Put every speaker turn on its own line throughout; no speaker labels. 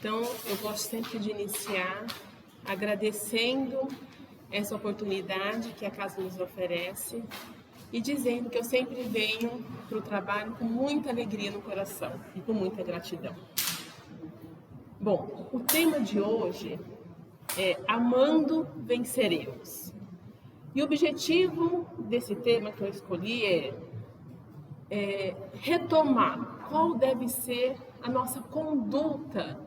Então, eu gosto sempre de iniciar agradecendo essa oportunidade que a casa nos oferece e dizendo que eu sempre venho para o trabalho com muita alegria no coração e com muita gratidão. Bom, o tema de hoje é Amando Venceremos. E o objetivo desse tema que eu escolhi é retomar qual deve ser a nossa conduta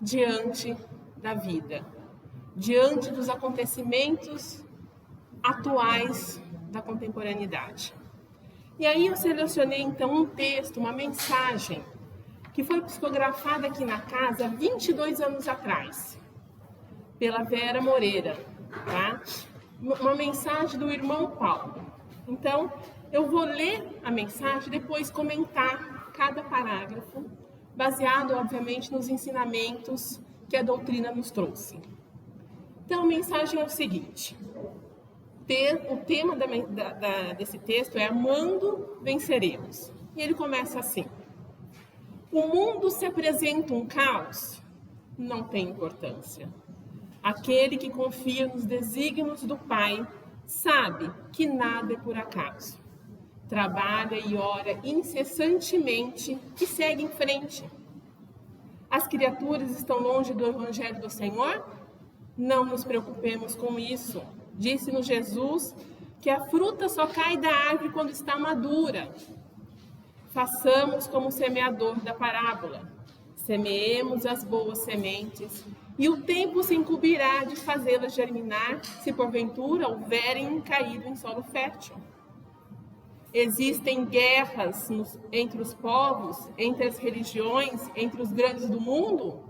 diante da vida, diante dos acontecimentos atuais da contemporaneidade. E aí eu selecionei então um texto, uma mensagem, que foi psicografada aqui na casa 22 anos atrás, pela Vera Moreira, tá? Uma mensagem do irmão Paulo. Então, eu vou ler a mensagem e depois comentar cada parágrafo, baseado, obviamente, nos ensinamentos que a doutrina nos trouxe. Então, a mensagem é o seguinte: o tema desse texto é Amando Venceremos. E ele começa assim: o mundo se apresenta um caos? Não tem importância. Aquele que confia nos desígnios do Pai sabe que nada é por acaso. Trabalha e ora incessantemente e segue em frente. As criaturas estão longe do Evangelho do Senhor? Não nos preocupemos com isso. Disse-nos Jesus que a fruta só cai da árvore quando está madura. Façamos como o semeador da parábola. Semeemos as boas sementes e o tempo se incumbirá de fazê-las germinar, se porventura houverem caído em solo fértil. Existem guerras entre os povos, entre as religiões, entre os grandes do mundo?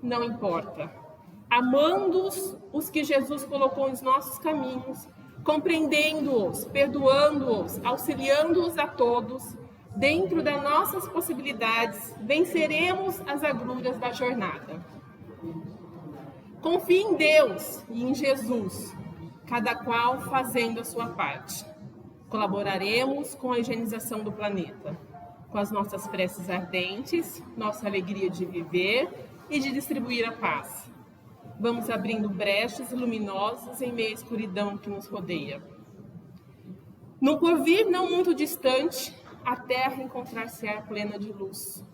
Não importa. Amando-os, os que Jesus colocou nos nossos caminhos, compreendendo-os, perdoando-os, auxiliando-os a todos, dentro das nossas possibilidades, venceremos as agruras da jornada. Confie em Deus e em Jesus, cada qual fazendo a sua parte. Colaboraremos com a higienização do planeta, com as nossas preces ardentes, nossa alegria de viver e de distribuir a paz. Vamos abrindo brechas luminosas em meio à escuridão que nos rodeia. No porvir não muito distante, a terra encontrar-se-á plena de luz,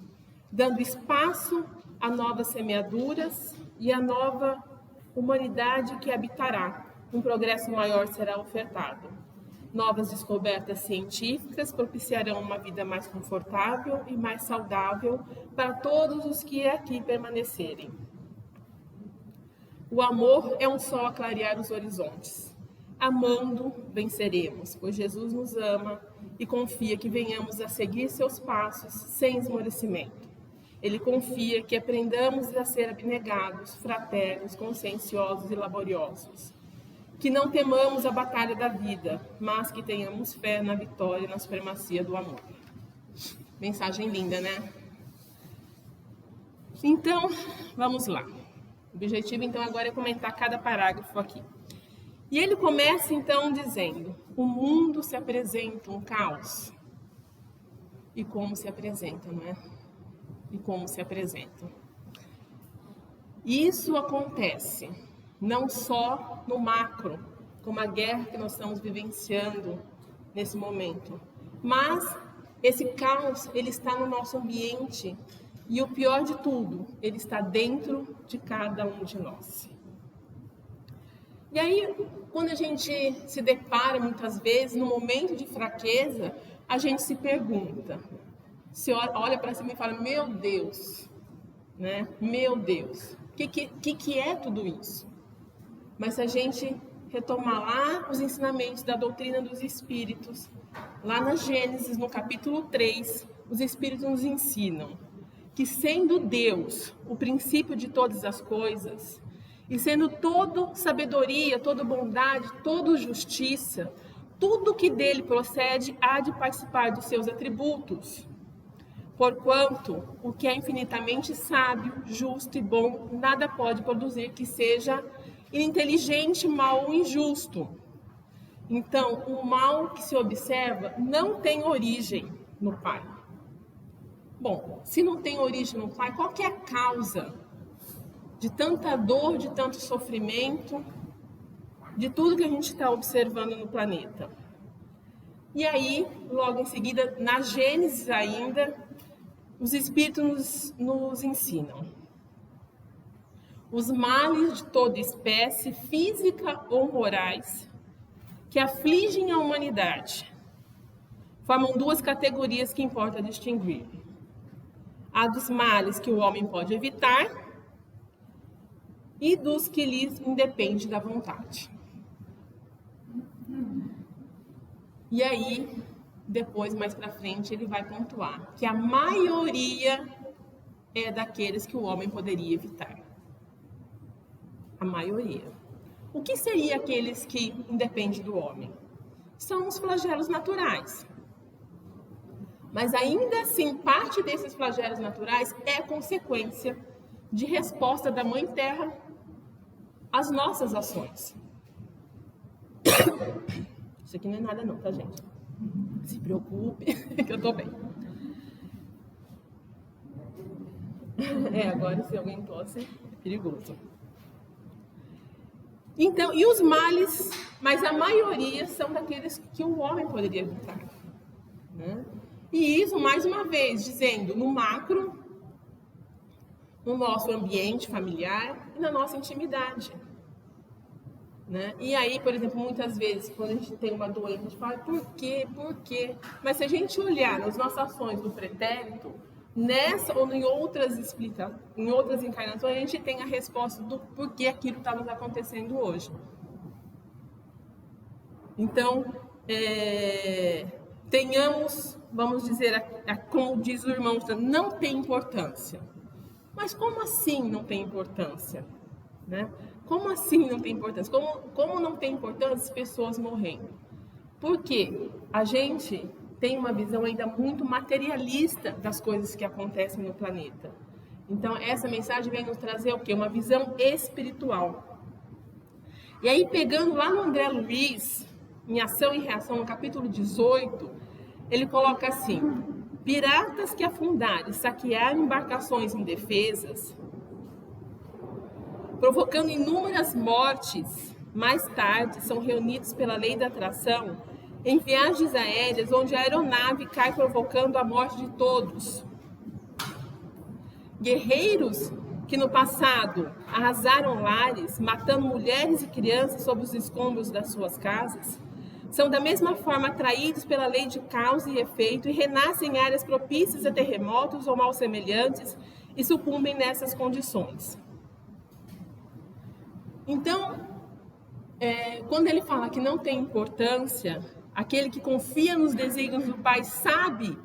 dando espaço a novas semeaduras e a nova humanidade que habitará. Um progresso maior será ofertado. Novas descobertas científicas propiciarão uma vida mais confortável e mais saudável para todos os que aqui permanecerem. O amor é um sol a clarear os horizontes. Amando, venceremos, pois Jesus nos ama e confia que venhamos a seguir seus passos sem esmorecimento. Ele confia que aprendamos a ser abnegados, fraternos, conscienciosos e laboriosos. Que não temamos a batalha da vida, mas que tenhamos fé na vitória e na supremacia do amor. Mensagem linda, né? Então, vamos lá. O objetivo, então, agora é comentar cada parágrafo aqui. E ele começa, então, dizendo: o mundo se apresenta um caos. E como se apresenta, não é? E como se apresenta. Isso acontece não só no macro, como a guerra que nós estamos vivenciando nesse momento, mas esse caos, ele está no nosso ambiente e o pior de tudo, ele está dentro de cada um de nós. E aí, quando a gente se depara muitas vezes no momento de fraqueza, a gente se pergunta, se olha para cima e fala: meu Deus, né? Meu Deus, o que é tudo isso? Mas se a gente retomar lá os ensinamentos da doutrina dos Espíritos, lá na Gênesis, no capítulo 3, os Espíritos nos ensinam que, sendo Deus o princípio de todas as coisas, e sendo todo sabedoria, toda bondade, toda justiça, tudo que dele procede há de participar dos seus atributos. Porquanto o que é infinitamente sábio, justo e bom, nada pode produzir que seja inteligente, mal ou injusto. Então, o mal que se observa não tem origem no Pai. Bom, se não tem origem no Pai, qual que é a causa de tanta dor, de tanto sofrimento, de tudo que a gente está observando no planeta? E aí, logo em seguida, na Gênesis ainda, os Espíritos nos ensinam. Os males de toda espécie, física ou morais, que afligem a humanidade, formam duas categorias que importa distinguir. A dos males que o homem pode evitar e dos que lhes independe da vontade. E aí, depois, mais para frente, ele vai pontuar que a maioria é daqueles que o homem poderia evitar. A maioria. O que seria aqueles que independem do homem? São os flagelos naturais. Mas ainda assim, parte desses flagelos naturais é consequência de resposta da Mãe Terra às nossas ações. Isso aqui não é nada não, tá, gente? Se preocupe, que eu tô bem. Agora se alguém tosse, é perigoso. Então, e os males, mas a maioria são daqueles que o homem poderia evitar, né? E isso, mais uma vez, dizendo no macro, no nosso ambiente familiar e na nossa intimidade, né? E aí, por exemplo, muitas vezes, quando a gente tem uma doença, a gente fala, por quê? Por quê? Mas se a gente olhar nas nossas ações do pretérito, nessa ou em outras encarnações, a gente tem a resposta do porquê aquilo está nos acontecendo hoje. Então, tenhamos, vamos dizer, como diz o irmão, não tem importância. Mas como assim não tem importância? Né? Como assim não tem importância? Como não tem importância as pessoas morrendo? Porque a gente tem uma visão ainda muito materialista das coisas que acontecem no planeta. Então, essa mensagem vem nos trazer o quê? Uma visão espiritual. E aí, pegando lá no André Luiz, em Ação e Reação, no capítulo 18, ele coloca assim: piratas que afundaram e saquearam embarcações indefesas, provocando inúmeras mortes, mais tarde são reunidos pela lei da atração em viagens aéreas onde a aeronave cai provocando a morte de todos. Guerreiros que no passado arrasaram lares, matando mulheres e crianças sob os escombros das suas casas, são da mesma forma atraídos pela lei de causa e efeito e renascem em áreas propícias a terremotos ou mal semelhantes e sucumbem nessas condições. Então, quando ele fala que não tem importância, aquele que confia nos desígnios do Pai sabe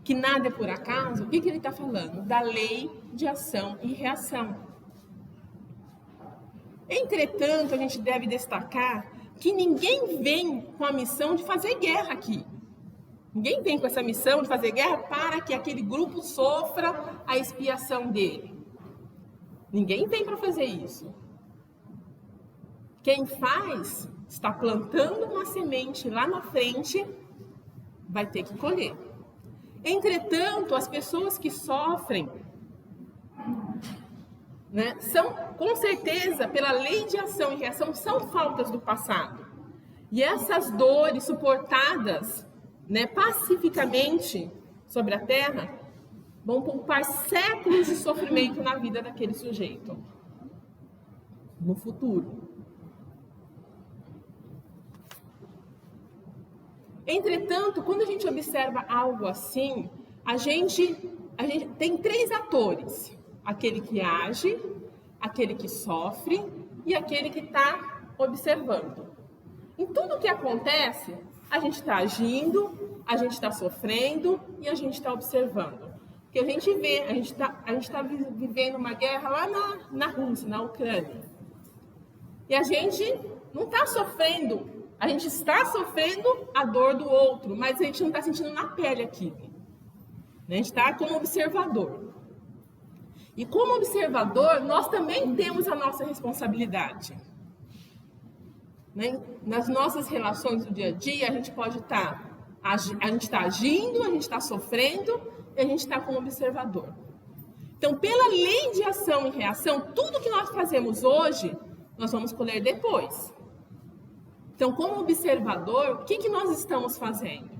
que nada é por acaso, o que ele está falando? Da lei de ação e reação. Entretanto, a gente deve destacar que ninguém vem com a missão de fazer guerra aqui. Ninguém vem com essa missão de fazer guerra para que aquele grupo sofra a expiação dele. Ninguém vem para fazer isso. Quem faz está plantando uma semente lá na frente, vai ter que colher. Entretanto, as pessoas que sofrem, né, são, com certeza, pela lei de ação e reação, são faltas do passado. E essas dores suportadas, né, pacificamente sobre a terra, vão poupar séculos de sofrimento na vida daquele sujeito, no futuro. Entretanto, quando a gente observa algo assim, a gente tem três atores: aquele que age, aquele que sofre e aquele que está observando. Em tudo que acontece, a gente está agindo, a gente está sofrendo e a gente está observando. Porque a gente vê, a gente está vivendo uma guerra lá na Rússia, na Ucrânia. E a gente não está sofrendo. A gente está sofrendo a dor do outro, mas a gente não está sentindo na pele aquilo. A gente está como observador. E como observador, nós também temos a nossa responsabilidade. Nas nossas relações do dia a dia, a gente pode estar A gente está agindo, a gente está sofrendo e a gente está como observador. Então, pela lei de ação e reação, tudo que nós fazemos hoje, nós vamos colher depois. Então, como observador, o que nós estamos fazendo?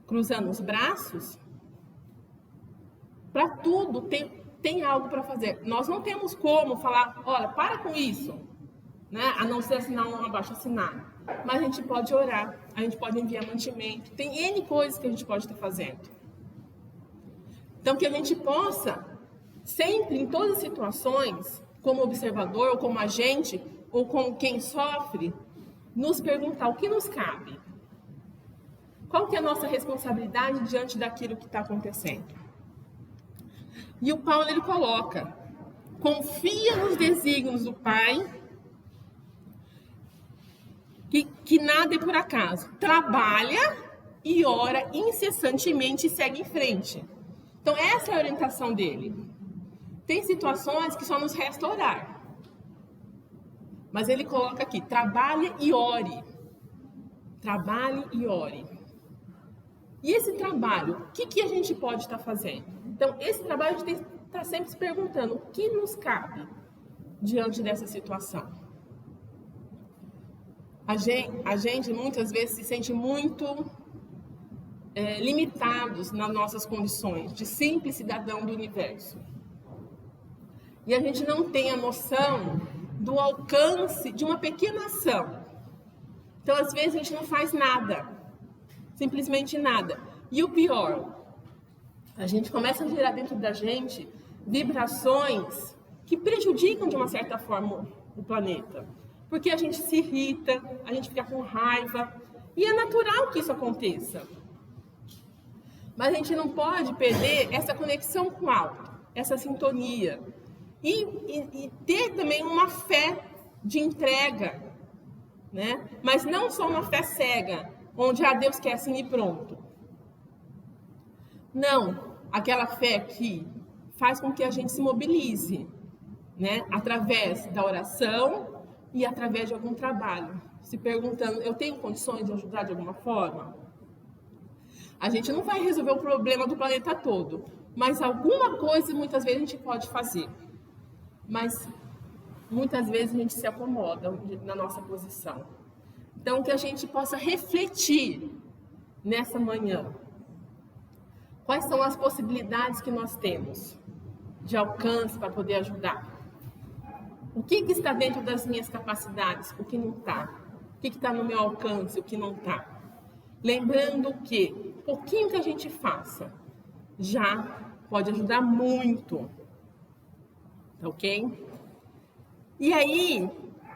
Cruzando os braços? Para tudo tem algo para fazer. Nós não temos como falar, olha, para com isso, né? A não ser assinar um abaixo-assinado. Mas a gente pode orar, a gente pode enviar mantimento. Tem N coisas que a gente pode estar fazendo. Então, que a gente possa, sempre, em todas as situações, como observador, ou como agente, ou como quem sofre, nos perguntar o que nos cabe. Qual que é a nossa responsabilidade diante daquilo que está acontecendo? E o Paulo, ele coloca, confia nos desígnios do Pai, que nada é por acaso. Trabalha e ora incessantemente e segue em frente. Então, essa é a orientação dele. Tem situações que só nos resta orar. Mas ele coloca aqui, trabalhe e ore. Trabalhe e ore. E esse trabalho, o que a gente pode estar fazendo? Então, esse trabalho a gente tem que estar sempre se perguntando, o que nos cabe diante dessa situação? A gente muitas vezes se sente muito limitados nas nossas condições de simples cidadão do universo. E a gente não tem a noção do alcance de uma pequena ação. Então, às vezes, a gente não faz nada. Simplesmente nada. E o pior, a gente começa a gerar dentro da gente vibrações que prejudicam, de uma certa forma, o planeta. Porque a gente se irrita, a gente fica com raiva. E é natural que isso aconteça. Mas a gente não pode perder essa conexão com o alto, essa sintonia. E ter também uma fé de entrega, né? Mas não só uma fé cega, onde Deus quer assim e pronto. Não, aquela fé que faz com que a gente se mobilize, né? Através da oração e através de algum trabalho. Se perguntando, eu tenho condições de ajudar de alguma forma? A gente não vai resolver o problema do planeta todo, mas alguma coisa muitas vezes a gente pode fazer. Mas muitas vezes a gente se acomoda na nossa posição. Então, que a gente possa refletir nessa manhã. Quais são as possibilidades que nós temos de alcance para poder ajudar? O que está dentro das minhas capacidades? O que não está? O que está no meu alcance? O que não está? Lembrando que pouquinho que a gente faça já pode ajudar muito. Tá ok? E aí,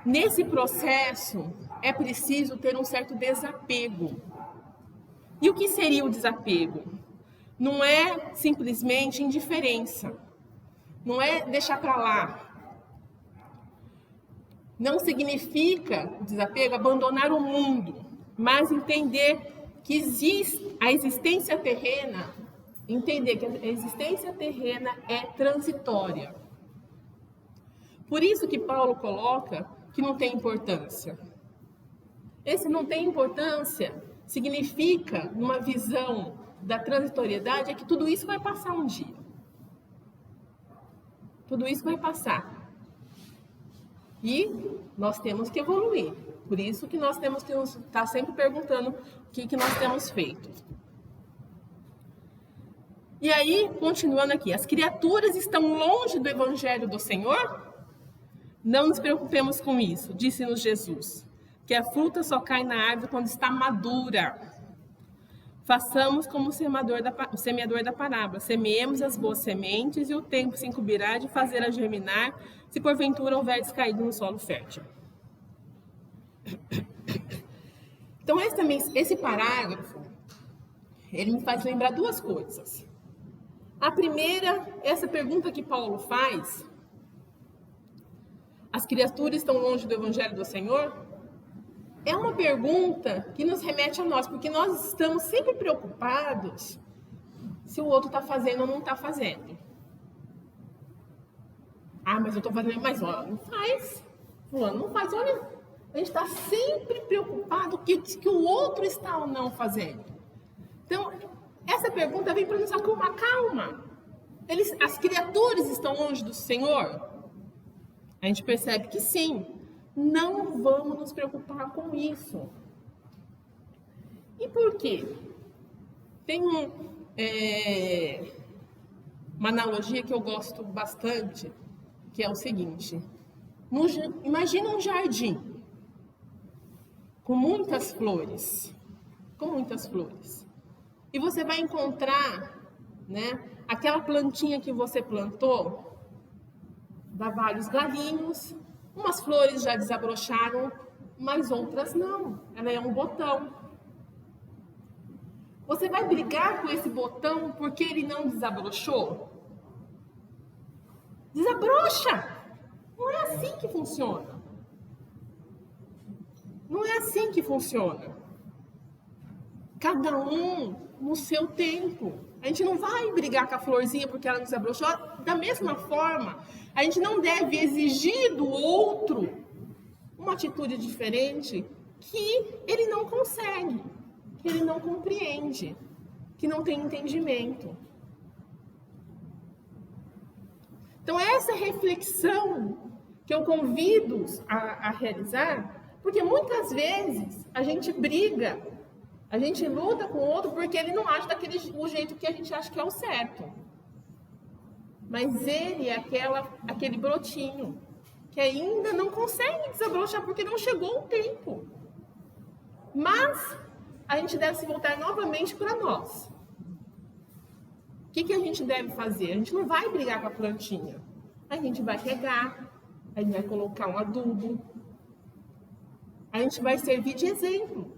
nesse processo, é preciso ter um certo desapego. E o que seria o desapego? Não é simplesmente indiferença. Não é deixar para lá. Não significa, o desapego, abandonar o mundo, mas entender que a existência terrena, entender que a existência terrena é transitória. Por isso que Paulo coloca que não tem importância. Esse não tem importância significa, numa visão da transitoriedade, é que tudo isso vai passar um dia. Tudo isso vai passar. E nós temos que evoluir. Por isso que nós temos que estar sempre perguntando o que nós temos feito. E aí, continuando aqui, as criaturas estão longe do Evangelho do Senhor? Não nos preocupemos com isso, disse-nos Jesus, que a fruta só cai na árvore quando está madura. Façamos como o semeador da parábola. Semeemos as boas sementes e o tempo se incumbirá de fazê-la germinar, se porventura houver descaído no solo fértil. Então, esse parágrafo, ele me faz lembrar duas coisas. A primeira, essa pergunta que Paulo faz, as criaturas estão longe do Evangelho do Senhor? É uma pergunta que nos remete a nós, porque nós estamos sempre preocupados se o outro está fazendo ou não está fazendo. Ah, mas eu estou fazendo, mas olha, não faz. Fulano não faz, olha, A gente está sempre preocupado com o que o outro está ou não fazendo. Então, essa pergunta vem para nos acalmar. Calma. As criaturas estão longe do Senhor? A gente percebe que sim. Não vamos nos preocupar com isso. E por quê? Tem uma analogia que eu gosto bastante, que é o seguinte. Imagina um jardim com muitas flores. E você vai encontrar, né, aquela plantinha que você plantou, dá vários galinhos, umas flores já desabrocharam, mas outras não. Ela é um botão. Você vai brigar com esse botão porque ele não desabrochou? Desabrocha! Não é assim que funciona. Não é assim que funciona. Cada um no seu tempo. A gente não vai brigar com a florzinha porque ela não desabrochou. Da mesma forma, a gente não deve exigir do outro uma atitude diferente que ele não consegue, que ele não compreende, que não tem entendimento. Então, essa reflexão que eu convido a realizar, porque muitas vezes a gente briga, a gente luta com o outro porque ele não age o jeito que a gente acha que é o certo. Mas ele é aquele brotinho que ainda não consegue desabrochar porque não chegou o tempo. Mas a gente deve se voltar novamente para nós. O que a gente deve fazer? A gente não vai brigar com a plantinha. A gente vai regar, a gente vai colocar um adubo, a gente vai servir de exemplo.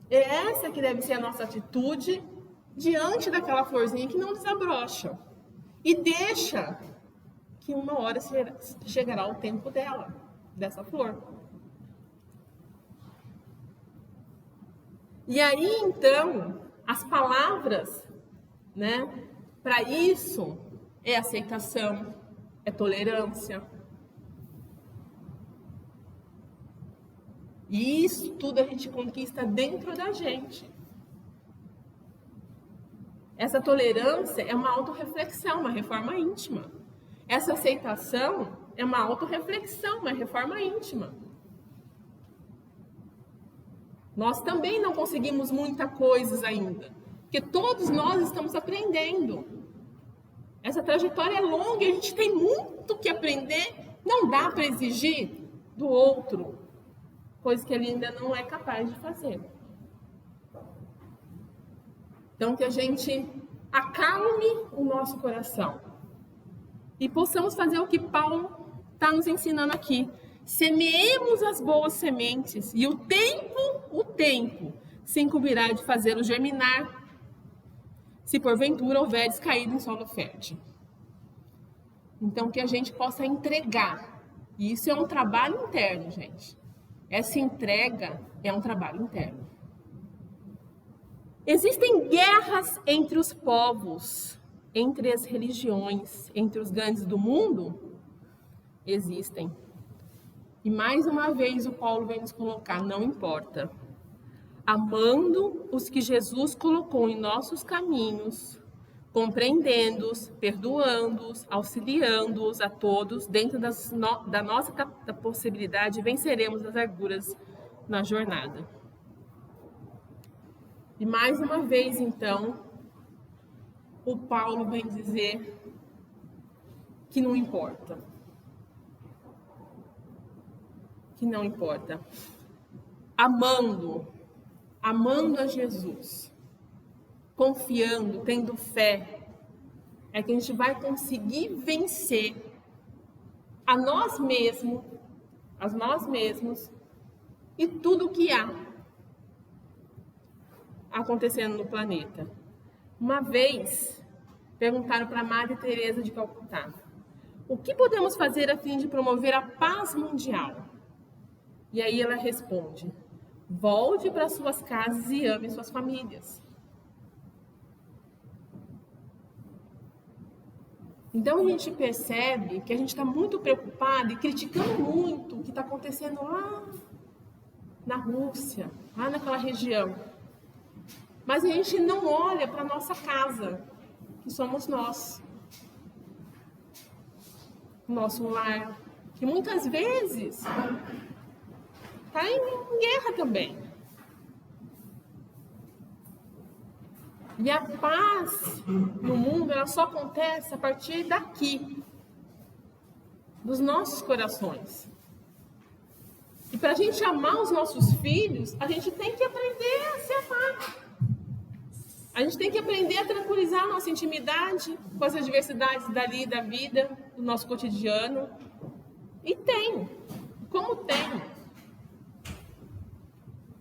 É essa que deve ser a nossa atitude diante daquela florzinha que não desabrocha. E deixa que uma hora chegará o tempo dela, dessa flor. E aí, então, as palavras, né, para isso é aceitação, é tolerância. E isso tudo a gente conquista dentro da gente. Essa tolerância é uma autorreflexão, uma reforma íntima. Essa aceitação é uma autorreflexão, uma reforma íntima. Nós também não conseguimos muita coisa ainda, porque todos nós estamos aprendendo. Essa trajetória é longa e a gente tem muito que aprender. Não dá para exigir do outro coisa que ele ainda não é capaz de fazer. Então, que a gente acalme o nosso coração e possamos fazer o que Paulo está nos ensinando aqui. Semeemos as boas sementes e o tempo se incumbirá de fazê-lo germinar, se porventura houveres caído em solo fértil. Então, que a gente possa entregar. E isso é um trabalho interno, gente. Essa entrega é um trabalho interno. Existem guerras entre os povos, entre as religiões, entre os grandes do mundo? Existem. E mais uma vez o Paulo vem nos colocar, não importa. Amando os que Jesus colocou em nossos caminhos, compreendendo-os, perdoando-os, auxiliando-os a todos, dentro da nossa possibilidade, venceremos as arguras na jornada. E mais uma vez, então, o Paulo vem dizer que não importa. Que não importa. Amando a Jesus, confiando, tendo fé, é que a gente vai conseguir vencer a nós mesmos e tudo que há acontecendo no planeta. Uma vez, perguntaram para Madre Teresa de Calcutá, o que podemos fazer a fim de promover a paz mundial? E aí ela responde, volte para suas casas e ame suas famílias. Então a gente percebe que a gente está muito preocupado e criticando muito o que está acontecendo lá na Rússia, lá naquela região. Mas a gente não olha para a nossa casa, que somos nós. O nosso lar, que muitas vezes está em guerra também. E a paz no mundo, ela só acontece a partir daqui, dos nossos corações. E para a gente amar os nossos filhos, a gente tem que aprender a se amar. A gente tem que aprender a tranquilizar a nossa intimidade com as adversidades dali da vida, do nosso cotidiano. E tem. Como tem.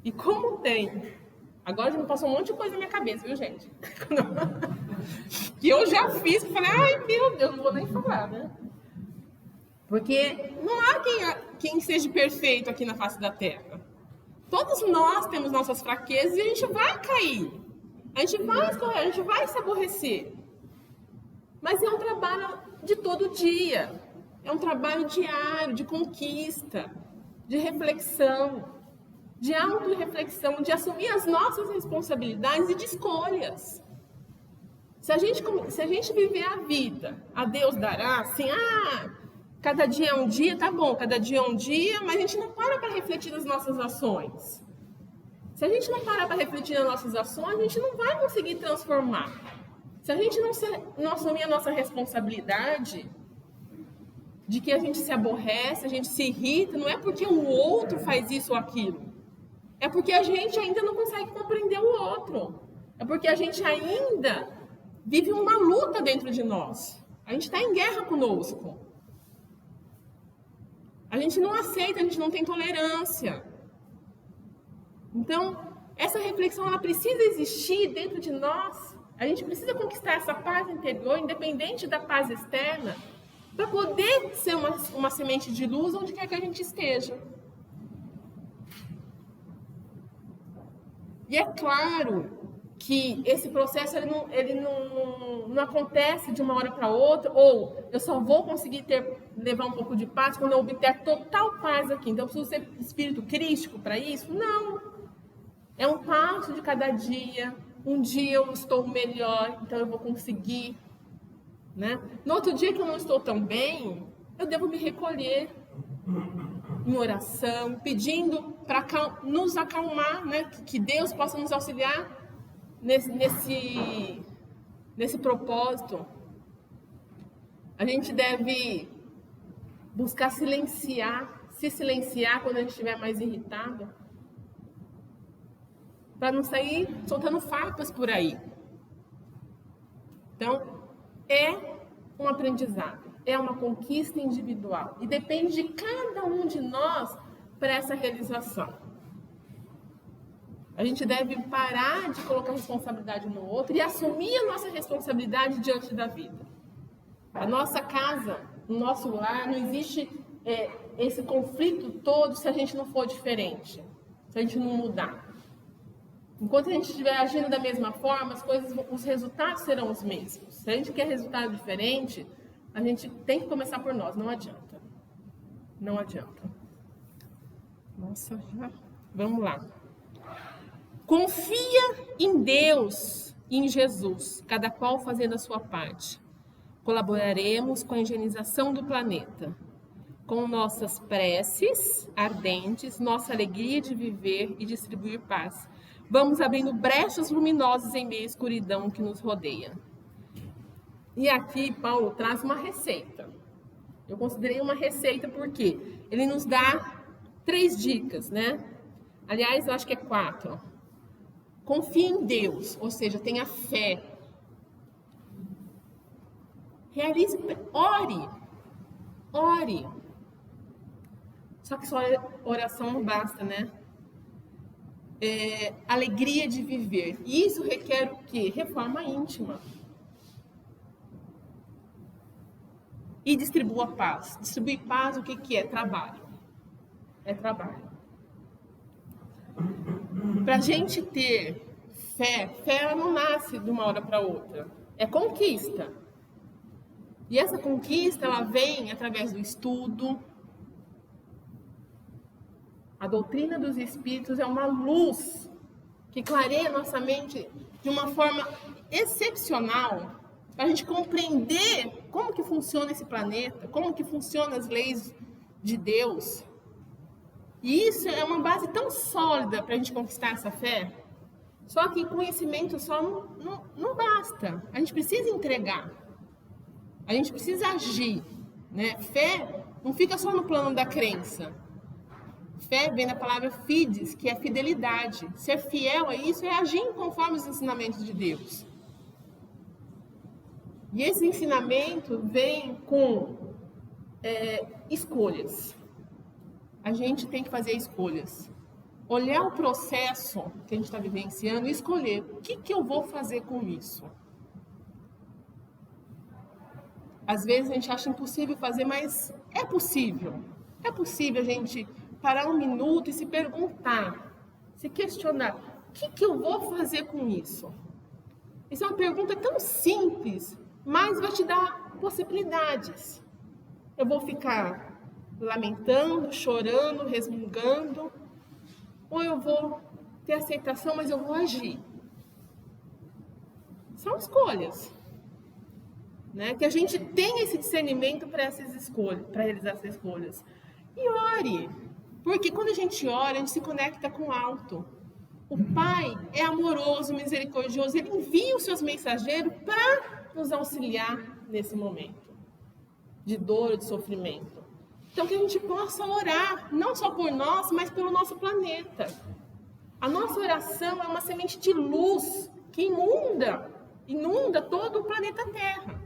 E como tem. Agora já me passou um monte de coisa na minha cabeça, viu, gente? Que eu já fiz, que falei, ai, meu Deus, não vou nem falar, né? Porque não há quem seja perfeito aqui na face da Terra. Todos nós temos nossas fraquezas e a gente vai cair. A gente vai escorrer, a gente vai se aborrecer. Mas é um trabalho de todo dia. É um trabalho diário, de conquista, de reflexão, de autorreflexão, de assumir as nossas responsabilidades e de escolhas. Se a gente viver a vida, a Deus dará, assim, cada dia é um dia, tá bom, cada dia é um dia, mas a gente não para refletir nas nossas ações. Se a gente não parar para refletir nas nossas ações, a gente não vai conseguir transformar. Se a gente não assumir a nossa responsabilidade de que a gente se aborrece, a gente se irrita, não é porque o outro faz isso ou aquilo. É porque a gente ainda não consegue compreender o outro. É porque a gente ainda vive uma luta dentro de nós. A gente está em guerra conosco. A gente não aceita, a gente não tem tolerância. Então, essa reflexão ela precisa existir dentro de nós. A gente precisa conquistar essa paz interior, independente da paz externa, para poder ser uma semente de luz onde quer que a gente esteja. E é claro que esse processo ele não acontece de uma hora para outra, ou eu só vou conseguir levar um pouco de paz quando eu obter total paz aqui. Então, eu preciso ser espírito crístico para isso? Não. É um passo de cada dia. Um dia eu estou melhor, então eu vou conseguir. Né? No outro dia que eu não estou tão bem, eu devo me recolher em oração, pedindo para nos acalmar, né? Que Deus possa nos auxiliar nesse propósito. A gente deve buscar se silenciar quando a gente estiver mais irritado, para não sair soltando farpas por aí. Então, é um aprendizado, é uma conquista individual e depende de cada um de nós para essa realização. A gente deve parar de colocar responsabilidade no outro e assumir a nossa responsabilidade diante da vida. A nossa casa, o nosso lar, não existe esse conflito todo se a gente não for diferente, se a gente não mudar. Enquanto a gente estiver agindo da mesma forma, os resultados serão os mesmos. Se a gente quer resultado diferente, a gente tem que começar por nós, não adianta. Não adianta. Nossa, vamos lá. Confia em Deus e em Jesus, cada qual fazendo a sua parte. Colaboraremos com a higienização do planeta, com nossas preces ardentes, nossa alegria de viver e distribuir paz. Vamos abrindo brechas luminosas em meio à escuridão que nos rodeia. E aqui Paulo traz uma receita. Eu considerei uma receita porque ele nos dá 3 dicas, né? Aliás, eu acho que é 4. Confie em Deus, ou seja, tenha fé. Realize, ore. Só que só oração não basta, né? Alegria de viver. E isso requer o quê? Reforma íntima. E distribua paz. Distribuir paz, o que é? Trabalho. É trabalho. Para a gente ter fé ela não nasce de uma hora para outra. É conquista. E essa conquista, ela vem através do estudo. A doutrina dos espíritos é uma luz que clareia nossa mente de uma forma excepcional, para a gente compreender como que funciona esse planeta, como que funcionam as leis de Deus. E isso é uma base tão sólida para a gente conquistar essa fé. Só que conhecimento só não basta. A gente precisa entregar. A gente precisa agir, né? Fé não fica só no plano da crença. Fé vem da palavra fides, que é fidelidade. Ser fiel a isso é agir conforme os ensinamentos de Deus. E esse ensinamento vem com escolhas. A gente tem que fazer escolhas. Olhar o processo que a gente está vivenciando e escolher o que eu vou fazer com isso. Às vezes a gente acha impossível fazer, mas é possível. É possível a gente parar um minuto e se perguntar, se questionar, o que eu vou fazer com isso? Isso é uma pergunta tão simples, mas vai te dar possibilidades. Eu vou ficar lamentando, chorando, resmungando, ou eu vou ter aceitação, mas eu vou agir. São escolhas, né? Que a gente tem esse discernimento para essas escolhas, para realizar essas escolhas. E ore, porque quando a gente ora, a gente se conecta com o alto. O Pai é amoroso, misericordioso, Ele envia os seus mensageiros para nos auxiliar nesse momento de dor, de sofrimento. Então, que a gente possa orar, não só por nós, mas pelo nosso planeta. A nossa oração é uma semente de luz que inunda todo o planeta Terra.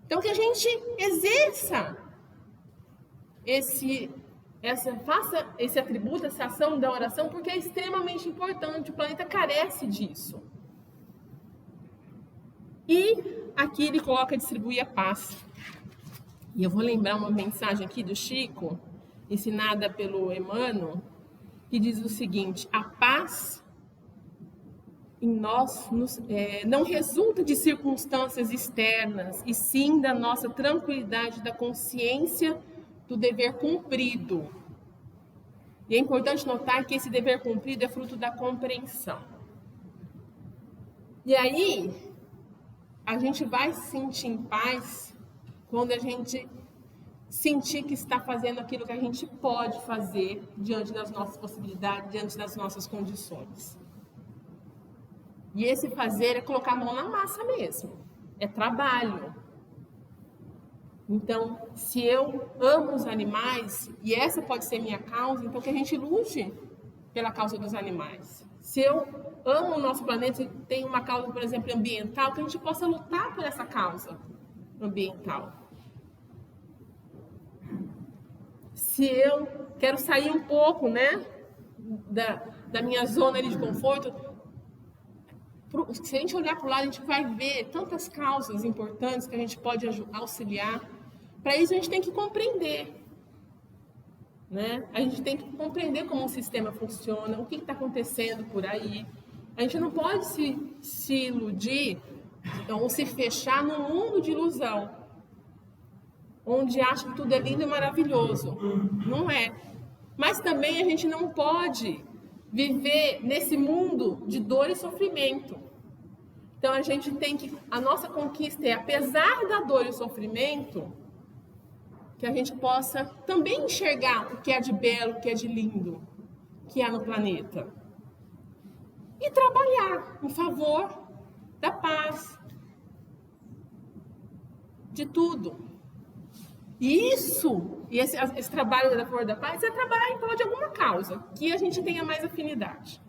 Então, que a gente exerça faça esse atributo, essa ação da oração, porque é extremamente importante, o planeta carece disso. E aqui ele coloca distribuir a paz. E eu vou lembrar uma mensagem aqui do Chico, ensinada pelo Emmanuel, que diz o seguinte: a paz em nós não resulta de circunstâncias externas, e sim da nossa tranquilidade, da consciência do dever cumprido. E é importante notar que esse dever cumprido é fruto da compreensão. E aí, a gente vai se sentir em paz quando a gente sentir que está fazendo aquilo que a gente pode fazer diante das nossas possibilidades, diante das nossas condições. E esse fazer é colocar a mão na massa mesmo. É trabalho. Então, se eu amo os animais, e essa pode ser minha causa, então que a gente lute pela causa dos animais. Se eu amo o nosso planeta e tem uma causa, por exemplo, ambiental, que a gente possa lutar por essa causa ambiental. Se eu quero sair um pouco, né, da minha zona de conforto, se a gente olhar para o lado, a gente vai ver tantas causas importantes que a gente pode auxiliar. Para isso, a gente tem que compreender, né? A gente tem que compreender como o sistema funciona, o que está acontecendo por aí. A gente não pode se iludir ou se fechar num mundo de ilusão, onde acha que tudo é lindo e maravilhoso. Não é. Mas também a gente não pode viver nesse mundo de dor e sofrimento. Então a gente tem que, a nossa conquista é, apesar da dor e o sofrimento, que a gente possa também enxergar o que é de belo, o que é de lindo, que há no planeta. E trabalhar em favor da paz, de tudo. E esse trabalho da Flor da Paz é trabalhar em prol de alguma causa que a gente tenha mais afinidade.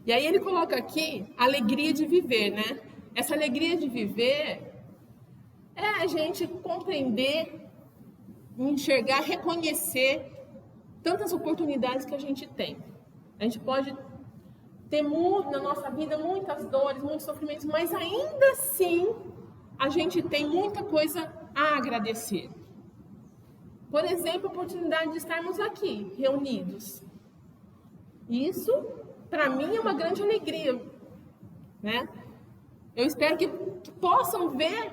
E aí ele coloca aqui a alegria de viver, né? Essa alegria de viver é a gente compreender, enxergar, reconhecer tantas oportunidades que a gente tem. A gente pode ter na nossa vida muitas dores, muitos sofrimentos, mas ainda assim a gente tem muita coisa a agradecer. Por exemplo, a oportunidade de estarmos aqui, reunidos. Isso, para mim, é uma grande alegria, né? Eu espero que possam ver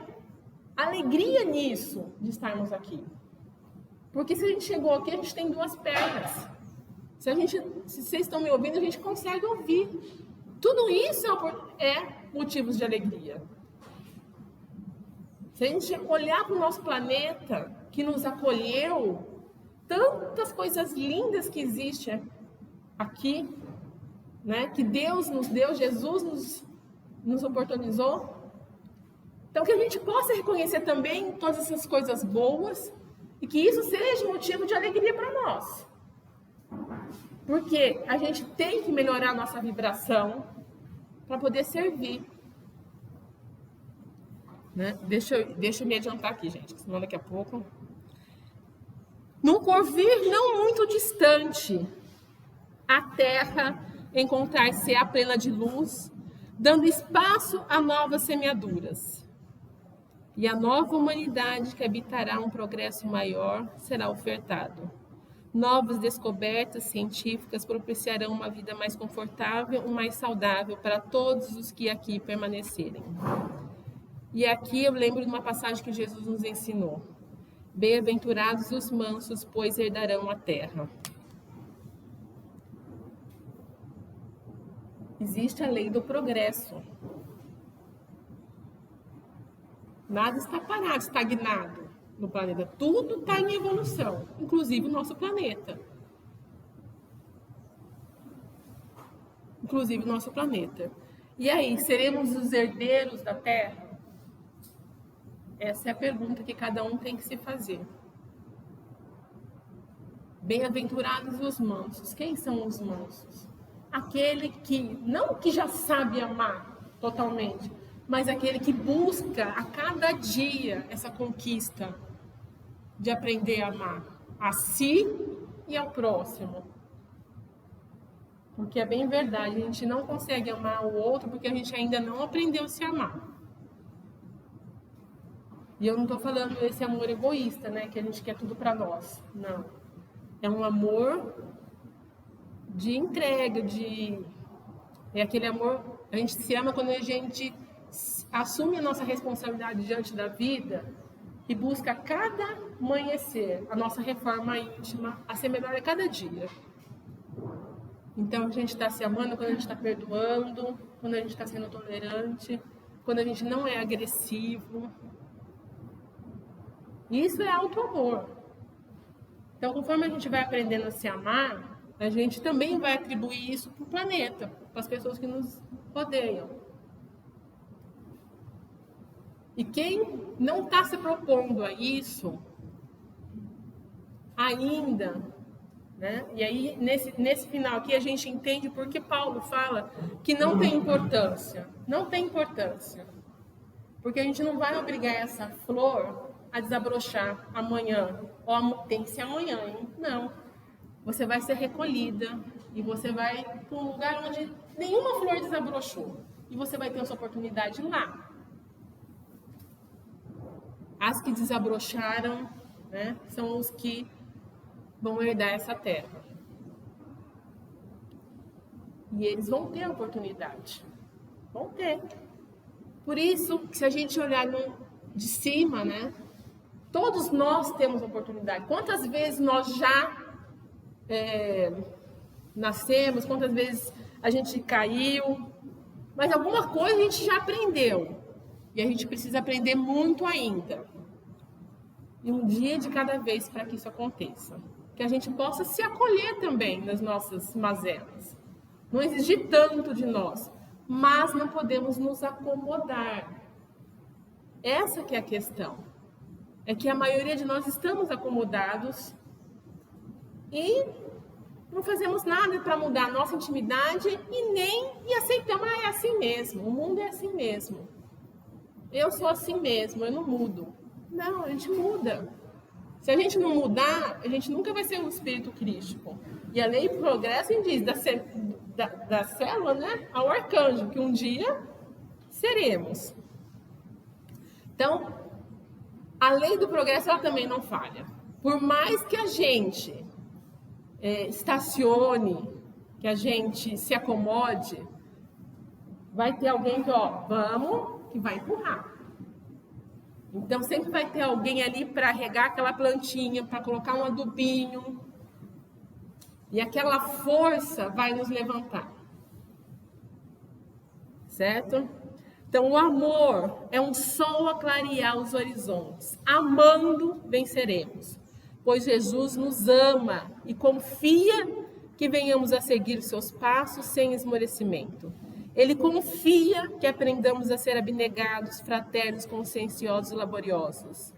alegria nisso, de estarmos aqui. Porque se a gente chegou aqui, a gente tem duas pernas. Se vocês estão me ouvindo, a gente consegue ouvir. Tudo isso é motivos de alegria. Se a gente olhar para o nosso planeta, que nos acolheu, tantas coisas lindas que existem aqui, né? Que Deus nos deu, Jesus nos oportunizou. Então, que a gente possa reconhecer também todas essas coisas boas e que isso seja motivo de alegria para nós. Porque a gente tem que melhorar a nossa vibração para poder servir. Né? Deixa eu me adiantar aqui, gente, senão daqui a pouco... Num porvir não muito distante, a Terra encontrar-se-á plena de luz, dando espaço a novas semeaduras. E a nova humanidade que habitará um progresso maior será ofertado. Novas descobertas científicas propiciarão uma vida mais confortável e mais saudável para todos os que aqui permanecerem. E aqui eu lembro de uma passagem que Jesus nos ensinou. Bem-aventurados os mansos, pois herdarão a terra. Existe a lei do progresso. Nada está parado, estagnado no planeta. Tudo está em evolução, inclusive o nosso planeta. Inclusive o nosso planeta. E aí, seremos os herdeiros da Terra? Essa é a pergunta que cada um tem que se fazer. Bem-aventurados os mansos. Quem são os mansos? Aquele que, não que já sabe amar totalmente, mas aquele que busca a cada dia essa conquista de aprender a amar a si e ao próximo. Porque é bem verdade, a gente não consegue amar o outro porque a gente ainda não aprendeu a se amar. E eu não estou falando desse amor egoísta, né? Que a gente quer tudo para nós. Não. É um amor de entrega, é aquele amor... A gente se ama quando a gente assume a nossa responsabilidade diante da vida e busca a cada amanhecer a nossa reforma íntima a ser melhor a cada dia. Então, a gente está se amando quando a gente está perdoando, quando a gente está sendo tolerante, quando a gente não é agressivo. Isso é auto-amor. Então, conforme a gente vai aprendendo a se amar, a gente também vai atribuir isso para o planeta, para as pessoas que nos rodeiam. E quem não está se propondo a isso ainda, né? E aí, nesse final aqui, a gente entende porque Paulo fala que não tem importância. Não tem importância. Porque a gente não vai obrigar essa flor a desabrochar amanhã. Tem que ser amanhã, hein? Não. Você vai ser recolhida e você vai para um lugar onde nenhuma flor desabrochou. E você vai ter essa oportunidade lá. As que desabrocharam, né, são os que vão herdar essa terra. E eles vão ter a oportunidade. Vão ter. Por isso, se a gente olhar de cima, né, todos nós temos oportunidade. Quantas vezes nós já nascemos, quantas vezes a gente caiu, mas alguma coisa a gente já aprendeu. E a gente precisa aprender muito ainda. E um dia de cada vez para que isso aconteça. Que a gente possa se acolher também nas nossas mazelas. Não exigir tanto de nós, mas não podemos nos acomodar. Essa que é a questão. É que a maioria de nós estamos acomodados e não fazemos nada para mudar a nossa intimidade e aceitamos, é assim mesmo, o mundo é assim mesmo. Eu sou assim mesmo, eu não mudo. Não, a gente muda. Se a gente não mudar, a gente nunca vai ser um espírito crístico. E a lei do progresso diz da célula, né, ao arcanjo, que um dia seremos. Então, a lei do progresso ela também não falha. Por mais que a gente estacione, que a gente se acomode, vai ter alguém que, vamos que vai empurrar. Então, sempre vai ter alguém ali para regar aquela plantinha, para colocar um adubinho. E aquela força vai nos levantar. Certo? Então, o amor é um sol a clarear os horizontes. Amando, venceremos. Pois Jesus nos ama e confia que venhamos a seguir seus passos sem esmorecimento. Ele confia que aprendamos a ser abnegados, fraternos, conscienciosos e laboriosos.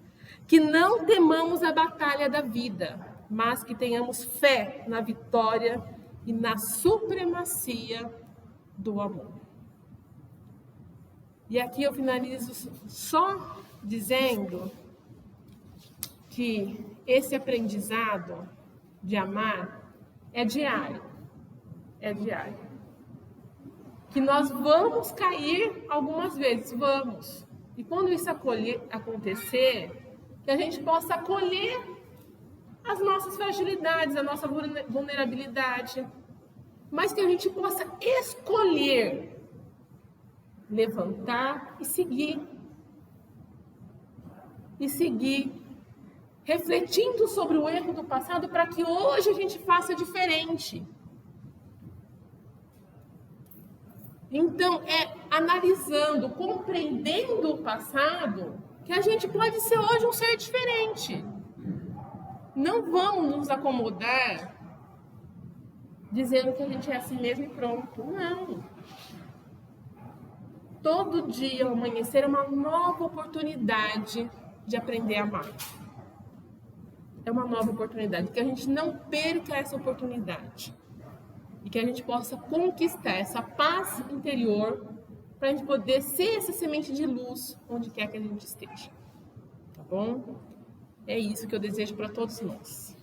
Que não temamos a batalha da vida, mas que tenhamos fé na vitória e na supremacia do amor. E aqui eu finalizo só dizendo que esse aprendizado de amar é diário. É diário. Que nós vamos cair algumas vezes, vamos. E quando isso acontecer, que a gente possa acolher as nossas fragilidades, a nossa vulnerabilidade, mas que a gente possa escolher levantar e seguir. E seguir, refletindo sobre o erro do passado para que hoje a gente faça diferente. Então, é analisando, compreendendo o passado, que a gente pode ser hoje um ser diferente. Não vamos nos acomodar dizendo que a gente é assim mesmo e pronto. Não. Todo dia, ao amanhecer, é uma nova oportunidade de aprender a amar. É uma nova oportunidade. Que a gente não perca essa oportunidade. E que a gente possa conquistar essa paz interior para a gente poder ser essa semente de luz onde quer que a gente esteja. Tá bom? É isso que eu desejo para todos nós.